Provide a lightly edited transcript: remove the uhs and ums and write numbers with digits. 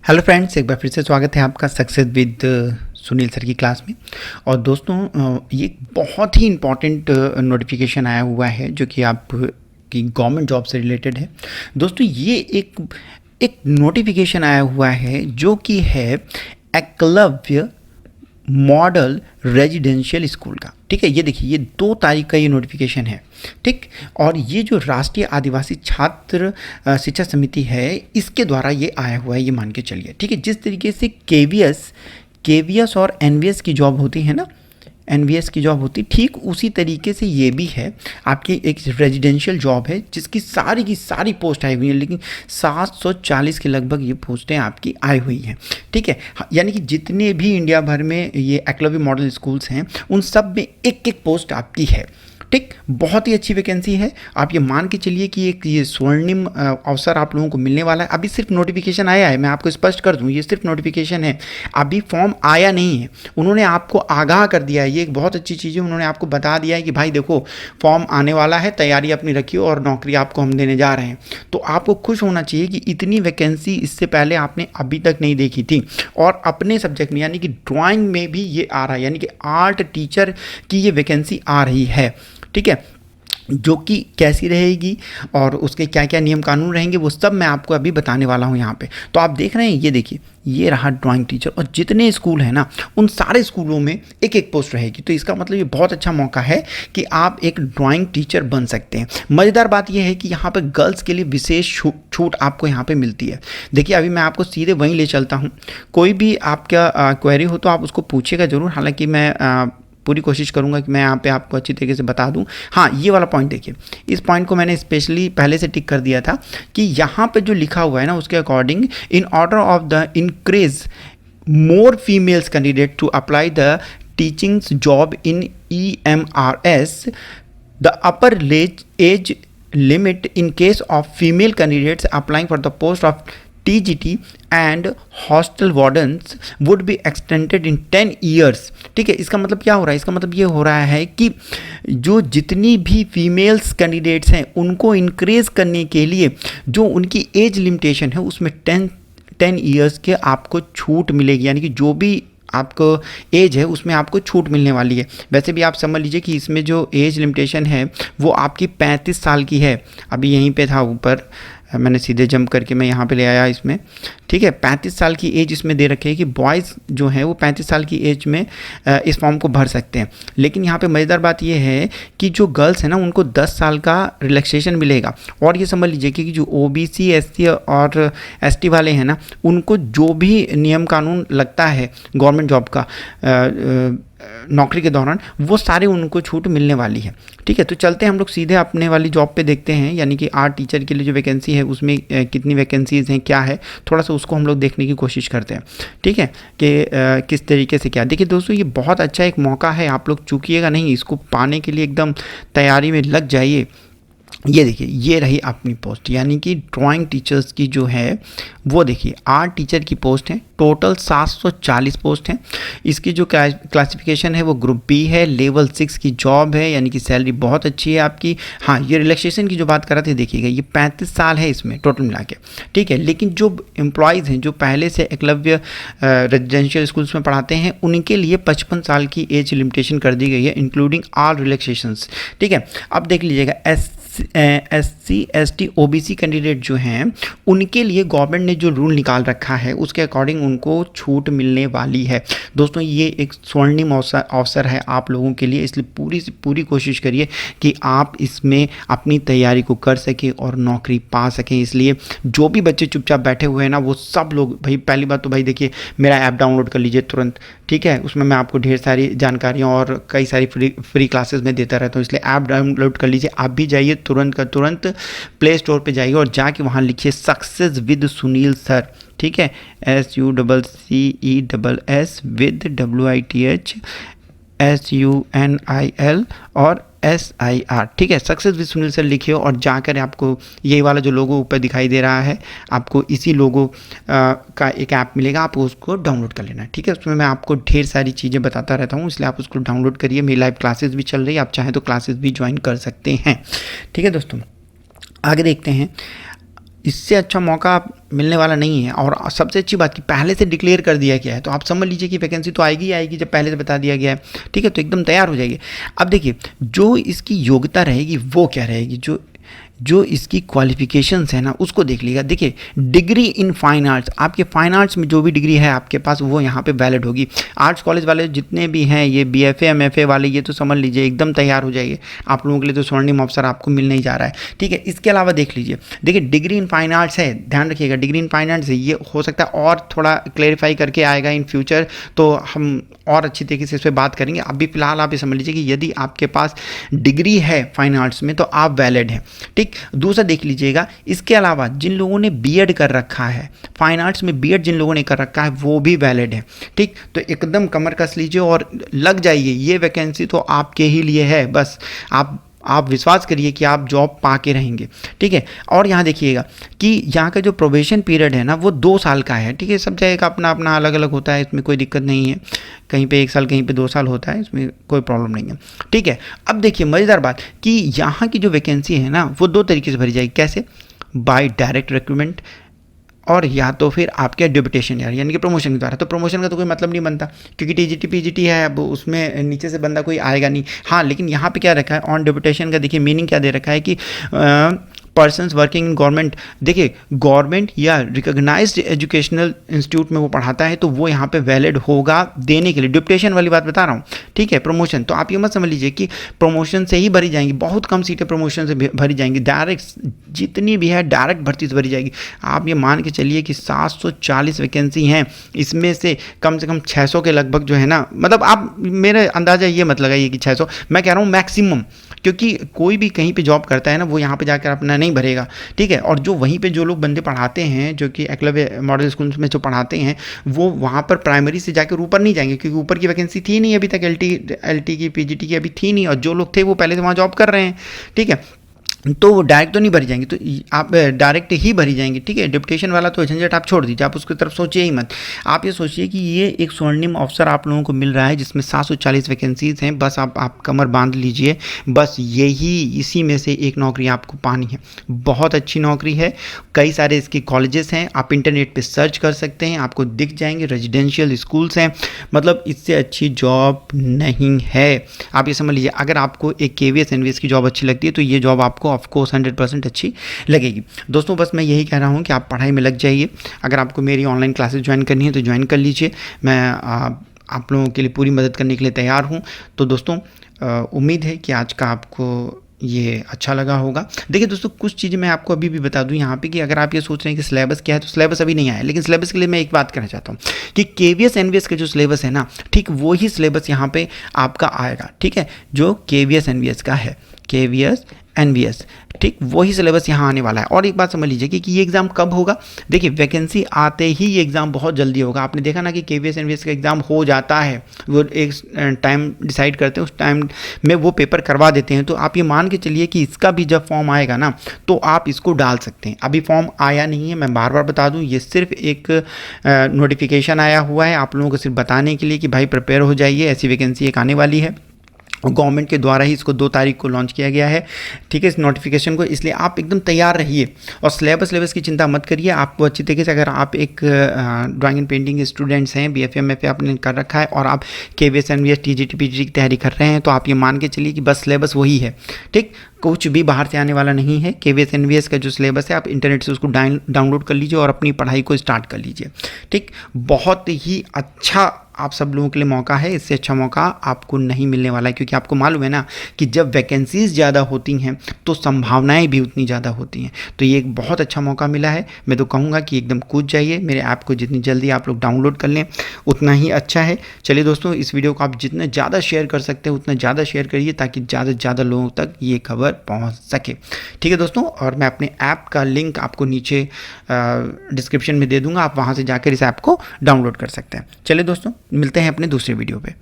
Hello friends, एक बार फिर से स्वागत है आपका सक्सेस विद सुनील सर की क्लास में। और दोस्तों, ये बहुत ही इम्पॉर्टेंट नोटिफिकेशन आया हुआ है जो कि आप की गवर्नमेंट जॉब से रिलेटेड है। दोस्तों, ये एक नोटिफिकेशन आया हुआ है जो कि है एकलव्य मॉडल रेजिडेंशियल स्कूल का। ठीक है, ये देखिए, ये 2 तारीख का ये नोटिफिकेशन है। ठीक, और ये जो राष्ट्रीय आदिवासी छात्र शिक्षा समिति है, इसके द्वारा ये आया हुआ है, ये मान के चलिए। ठीक है, जिस तरीके से केवीएस और एनवीएस की जॉब होती है ना, एनवीएस की जॉब होती, ठीक उसी तरीके से ये भी है। आपकी एक रेजिडेंशियल जॉब है जिसकी सारी की सारी पोस्ट आई हुई है, लेकिन 740 के लगभग ये पोस्टें आपकी आई हुई हैं। ठीक है, यानी कि जितने भी इंडिया भर में ये एकलव्य मॉडल स्कूल्स हैं, उन सब में एक एक पोस्ट आपकी है। ठीक, बहुत ही अच्छी वैकेंसी है। आप ये मान के चलिए कि एक ये स्वर्णिम अवसर आप लोगों को मिलने वाला है। अभी सिर्फ नोटिफिकेशन आया है, मैं आपको स्पष्ट कर दूं, ये सिर्फ नोटिफिकेशन है, अभी फॉर्म आया नहीं है। उन्होंने आपको आगाह कर दिया है, ये एक बहुत अच्छी चीज़ है। उन्होंने आपको बता दिया है कि भाई देखो, फॉर्म आने वाला है, तैयारी अपनी रखिए और नौकरी आपको हम देने जा रहे हैं। तो आपको खुश होना चाहिए कि इतनी वैकेंसी इससे पहले आपने अभी तक नहीं देखी थी। और अपने सब्जेक्ट में यानी कि ड्राइंग में भी ये आ रहा है, यानी कि आर्ट टीचर की ये वैकेंसी आ रही है। ठीक है, जो कि कैसी रहेगी और उसके क्या क्या नियम कानून रहेंगे, वो सब मैं आपको अभी बताने वाला हूँ यहाँ पे। तो आप देख रहे हैं, ये देखिए, ये रहा ड्राइंग टीचर, और जितने स्कूल हैं ना, उन सारे स्कूलों में एक एक पोस्ट रहेगी। तो इसका मतलब ये बहुत अच्छा मौका है कि आप एक ड्राइंग टीचर बन सकते हैं। मज़ेदार बात यह है कि यहाँ पे गर्ल्स के लिए विशेष छूट आपको यहाँ पे मिलती है। देखिए, अभी मैं आपको सीधे वहीं ले चलता हूँ। कोई भी आपका क्वेरी हो तो आप उसको पूछिएगा ज़रूर। हालाँकि मैं पूरी कोशिश करूंगा कि मैं यहाँ पे आपको अच्छी तरीके से बता दूं। हाँ, ये वाला पॉइंट देखिए, इस पॉइंट को मैंने स्पेशली पहले से टिक कर दिया था कि यहाँ पे जो लिखा हुआ है ना, उसके according in order of the increase more females candidate to apply the teachings job in EMRS, the upper age limit in case of female candidates applying for the post of TGT and hostel wardens would be extended in 10 years। ठीक है, इसका मतलब क्या हो रहा है? इसका मतलब ये हो रहा है कि जो जितनी भी फीमेल्स कैंडिडेट्स हैं, उनको इंक्रीज करने के लिए जो उनकी एज लिमिटेशन है, उसमें 10 ईयर्स के आपको छूट मिलेगी। यानी कि जो भी आपको एज है उसमें आपको छूट मिलने वाली है। वैसे भी आप समझ लीजिए कि इसमें जो एज लिमिटेशन है वो आपकी 35 साल की है। अभी यहीं पे था ऊपर, मैंने सीधे जंप करके मैं यहाँ पे ले आया इसमें। ठीक है, 35 साल की एज इसमें दे रखी है कि बॉयज़ जो है वो 35 साल की एज में इस फॉर्म को भर सकते हैं। लेकिन यहाँ पे मज़ेदार बात ये है कि जो गर्ल्स हैं ना, उनको 10 साल का रिलैक्सेशन मिलेगा। और ये समझ लीजिए कि जो OBC SC और ST वाले हैं ना, उनको जो भी नियम कानून लगता है गवर्नमेंट जॉब का नौकरी के दौरान, वो सारे उनको छूट मिलने वाली है। ठीक है, तो चलते हैं हम लोग सीधे अपने वाली जॉब पे देखते हैं, यानी कि आर्ट टीचर के लिए जो वैकेंसी है उसमें कितनी वैकेंसीज़ हैं, क्या है, थोड़ा सा उसको हम लोग देखने की कोशिश करते हैं। ठीक है, कि किस तरीके से क्या। देखिए दोस्तों, ये बहुत अच्छा एक मौका है, आप लोग चूकिएगा नहीं, इसको पाने के लिए एकदम तैयारी में लग जाइए। ये देखिए, ये रही अपनी पोस्ट, यानी कि ड्राइंग टीचर्स की जो है वो देखिए, आर्ट टीचर की पोस्ट है। टोटल 740 पोस्ट हैं। इसकी जो क्लासिफिकेशन है वो ग्रुप बी है, लेवल 6 की जॉब है, यानी कि सैलरी बहुत अच्छी है आपकी। हाँ, ये रिलैक्सेशन की जो बात कर रहे थे, देखिएगा, ये 35 साल है इसमें टोटल मिला के। ठीक है, लेकिन जो एम्प्लॉयज़ हैं जो पहले से एकलव्य रेजिडेंशियल स्कूल्स में पढ़ाते हैं, उनके लिए 55 साल की एज लिमिटेशन कर दी गई है, इंक्लूडिंग ऑल रिलैक्सेशंस। ठीक है, अब देख लीजिएगा, SC ST OBC कैंडिडेट जो हैं, उनके लिए गवर्नमेंट ने जो रूल निकाल रखा है उसके अकॉर्डिंग उनको छूट मिलने वाली है। दोस्तों, ये एक स्वर्णिम अवसर है आप लोगों के लिए, इसलिए पूरी से पूरी कोशिश करिए कि आप इसमें अपनी तैयारी को कर सकें और नौकरी पा सकें। इसलिए जो भी बच्चे चुपचाप बैठे हुए हैं ना, वो सब लोग, भाई पहली बात तो भाई देखिए, मेरा ऐप डाउनलोड कर लीजिए तुरंत। ठीक है, उसमें मैं आपको ढेर सारी जानकारियाँ और कई सारी फ्री क्लासेस में देता रहता हूँ, इसलिए ऐप डाउनलोड कर लीजिए। आप भी जाइए तुरंत का तुरंत प्ले स्टोर पे जाइए और जाके वहाँ लिखिए सक्सेस विद सुनील सर। ठीक है, SUCCESS विद WITH SUNIL और SIR। ठीक है, सक्सेस विद सुनील सर लिखिए और जाकर आपको यही वाला जो लोगो ऊपर दिखाई दे रहा है, आपको इसी लोगो का एक ऐप मिलेगा, आप उसको डाउनलोड कर लेना। ठीक है, उसमें मैं आपको ढेर सारी चीज़ें बताता रहता हूँ, इसलिए आप उसको डाउनलोड करिए। मेरी लाइव क्लासेस भी चल रही है, आप चाहें तो क्लासेस भी ज्वाइन कर सकते हैं। ठीक है दोस्तों, आगे देखते हैं। इससे अच्छा मौका मिलने वाला नहीं है। और सबसे अच्छी बात कि पहले से डिक्लेयर कर दिया गया है, तो आप समझ लीजिए कि वैकेंसी तो आएगी ही आएगी जब पहले से बता दिया गया है, ठीक है, तो एकदम तैयार हो जाइए। अब देखिए जो इसकी योग्यता रहेगी वो क्या रहेगी, जो इसकी क्वालिफिकेशंस है ना उसको देख लीजिएगा। देखिए डिग्री इन फाइन आर्ट्स, आपके फाइन आर्ट्स में जो भी डिग्री है आपके पास वो यहाँ पे वैलिड होगी। आर्ट्स कॉलेज वाले जितने भी हैं, ये BFA MFA वाले, ये तो समझ लीजिए एकदम तैयार हो जाइए, आप लोगों के लिए तो स्वर्णिम अवसर आपको मिलने ही जा रहा है, ठीक है। इसके अलावा देख लीजिए, देखिए डिग्री इन फाइन आर्ट्स है, ध्यान रखिएगा डिग्री इन फाइन आर्ट्स है, ये हो सकता है और थोड़ा क्लेरिफाई करके आएगा इन फ्यूचर, तो हम और अच्छी तरीके से इस पर बात करेंगे। अभी फिलहाल आप ये समझ लीजिए कि यदि आपके पास डिग्री है फाइन आर्ट्स में तो आप वैलिड हैं, ठीक। दूसरा देख लीजिएगा, इसके अलावा जिन लोगों ने B.Ed कर रखा है, फाइन आर्ट्स में B.Ed जिन लोगों ने कर रखा है वो भी वैलिड है, ठीक। तो एकदम कमर कस लीजिए और लग जाइए, ये वैकेंसी तो आपके ही लिए है, बस आप विश्वास करिए कि आप जॉब पा के रहेंगे, ठीक है। और यहाँ देखिएगा कि यहाँ का जो प्रोबेशन पीरियड है ना वो 2 साल का है, ठीक है। सब जगह का अपना अपना अलग अलग होता है, इसमें कोई दिक्कत नहीं है, कहीं पे 1 साल कहीं पे 2 साल होता है, इसमें कोई प्रॉब्लम नहीं है, ठीक है। अब देखिए मज़ेदार बात कि यहाँ की जो वैकेंसी है ना वो 2 तरीके से भरी जाएगी। कैसे? बाय डायरेक्ट रिक्रूटमेंट, और या तो फिर आपके डेपुटेशन यानी कि प्रमोशन के द्वारा। तो प्रमोशन का तो कोई मतलब नहीं बनता क्योंकि TGT PGT है, अब उसमें नीचे से बंदा कोई आएगा नहीं। हाँ, लेकिन यहाँ पे क्या रखा है ऑन डेपुटेशन का, देखिए मीनिंग क्या दे रखा है कि पर्सन्स वर्किंग इन गवर्नमेंट, देखिए गवर्नमेंट या रिकॉग्नाइज्ड एजुकेशनल इंस्टीट्यूट में वो पढ़ाता है तो वो यहाँ पे वैलिड होगा देने के लिए। डिप्टेशन वाली बात बता रहा हूँ, ठीक है। प्रमोशन तो आप ये मत समझ लीजिए कि प्रमोशन से ही भरी जाएंगी, बहुत कम सीटें प्रमोशन से भरी जाएंगी, डायरेक्ट जितनी भी है डायरेक्ट भर्ती से भरी जाएगी। आप ये मान के चलिए कि 740 वैकेंसी हैं, इसमें से कम 600 के लगभग जो है ना, मतलब आप मेरे अंदाज़ा ये मत लगाइए कि 600, मैं कह रहा हूँ मैक्सिमम, क्योंकि कोई भी कहीं पे जॉब करता है ना वो यहाँ पे जाकर अपना नहीं भरेगा, ठीक है। और जो वहीं पे जो लोग बंदे पढ़ाते हैं, जो कि एकलव्य मॉडल स्कूल में जो पढ़ाते हैं, वो वहाँ पर प्राइमरी से जाकर ऊपर नहीं जाएंगे क्योंकि ऊपर की वैकेंसी थी नहीं अभी तक, LT की PGT की अभी थी नहीं, और जो लोग थे वो पहले से वहाँ जॉब कर रहे हैं, ठीक है। तो वो डायरेक्ट तो नहीं भरी जाएंगी, तो आप डायरेक्ट ही भरी जाएंगी, ठीक है। डिप्टेशन वाला तो झंझट आप छोड़ दीजिए, आप उसकी तरफ सोचिए ही मत। आप ये सोचिए कि ये एक स्वर्णिम अवसर आप लोगों को मिल रहा है जिसमें 740 वैकेंसीज हैं, बस आप कमर बांध लीजिए, बस इसी में से एक नौकरी आपको पानी है। बहुत अच्छी नौकरी है, कई सारे इसके कॉलेजेस हैं, आप इंटरनेट पर सर्च कर सकते हैं, आपको दिख जाएंगे, रेजिडेंशियल स्कूल्स हैं, मतलब इससे अच्छी जॉब नहीं है। आप ये समझ लीजिए, अगर आपको एक KVS NVS की जॉब अच्छी लगती है तो ये जॉब आपको ऑफ कोर्स 100% अच्छी लगेगी। दोस्तों बस मैं यही कह रहा हूँ कि आप पढ़ाई में लग जाइए। अगर आपको मेरी ऑनलाइन क्लासेस ज्वाइन करनी है तो ज्वाइन कर लीजिए, मैं आप लोगों के लिए पूरी मदद करने के लिए तैयार हूँ। तो दोस्तों उम्मीद है कि आज का आपको ये अच्छा लगा होगा। देखिए दोस्तों कुछ चीज़ें मैं आपको अभी भी बता दूं यहाँ पे कि अगर आप ये सोच रहे हैं कि सिलेबस क्या है, तो सिलेबस अभी नहीं आया, लेकिन सिलेबस के लिए मैं एक बात कहना चाहता हूँ कि KVS NVS का जो सिलेबस है ना, ठीक वो ही सिलेबस यहाँ पे आपका आएगा, ठीक है, जो KVS NVS का है, KVS NVS, ठीक वही सिलेबस यहाँ आने वाला है। और एक बात समझ लीजिए कि ये एग्ज़ाम कब होगा, देखिए वैकेंसी आते ही ये एग्ज़ाम बहुत जल्दी होगा। आपने देखा ना कि KVS NVS का एग्ज़ाम हो जाता है, वो एक टाइम डिसाइड करते हैं, उस टाइम में वो पेपर करवा देते हैं। तो आप ये मान के चलिए कि इसका भी जब फॉर्म आएगा ना तो आप इसको डाल सकते हैं। अभी फॉर्म आया नहीं है, मैं बार बार बता दूँ, ये सिर्फ एक नोटिफिकेशन आया हुआ है आप लोगों को सिर्फ बताने के लिए कि भाई प्रिपेयर हो जाइए, ऐसी वैकेंसी एक आने वाली है। गवर्नमेंट के द्वारा ही इसको 2 तारीख को लॉन्च किया गया है, ठीक है, इस नोटिफिकेशन को, इसलिए आप एकदम तैयार रहिए और सिलेबस की चिंता मत करिए। आपको अच्छी तरीके से, अगर आप एक ड्राइंग एंड पेंटिंग के स्टूडेंट्स हैं, BFA MFA आपने कर रखा है और आप KVS NVS TGT PGT की तैयारी कर रहे हैं, तो आप ये मान के चलिए कि बस सिलेबस वही है, ठीक, कुछ भी बाहर से आने वाला नहीं है। KVS NVS का जो सिलेबस है आप इंटरनेट से उसको डाउनलोड कर लीजिए और अपनी पढ़ाई को स्टार्ट कर लीजिए, ठीक। बहुत ही अच्छा आप सब लोगों के लिए मौका है, इससे अच्छा मौका आपको नहीं मिलने वाला है, क्योंकि आपको मालूम है ना कि जब वैकेंसीज़ ज़्यादा होती हैं तो संभावनाएं भी उतनी ज़्यादा होती हैं। तो ये एक बहुत अच्छा मौका मिला है, मैं तो कहूँगा कि एकदम कूद जाइए, मेरे ऐप को जितनी जल्दी आप लोग डाउनलोड कर लें उतना ही अच्छा है। चलिए दोस्तों, इस वीडियो को आप जितना ज़्यादा शेयर कर सकते हैं उतना ज़्यादा शेयर करिए ताकि ज़्यादा से ज़्यादा लोगों तक ये खबर पहुँच सके, ठीक है दोस्तों। और मैं अपने ऐप का लिंक आपको नीचे डिस्क्रिप्शन में दे दूँगा, आप वहाँ से जाकर इस ऐप को डाउनलोड कर सकते हैं। चलिए दोस्तों, मिलते हैं अपने दूसरे वीडियो पे।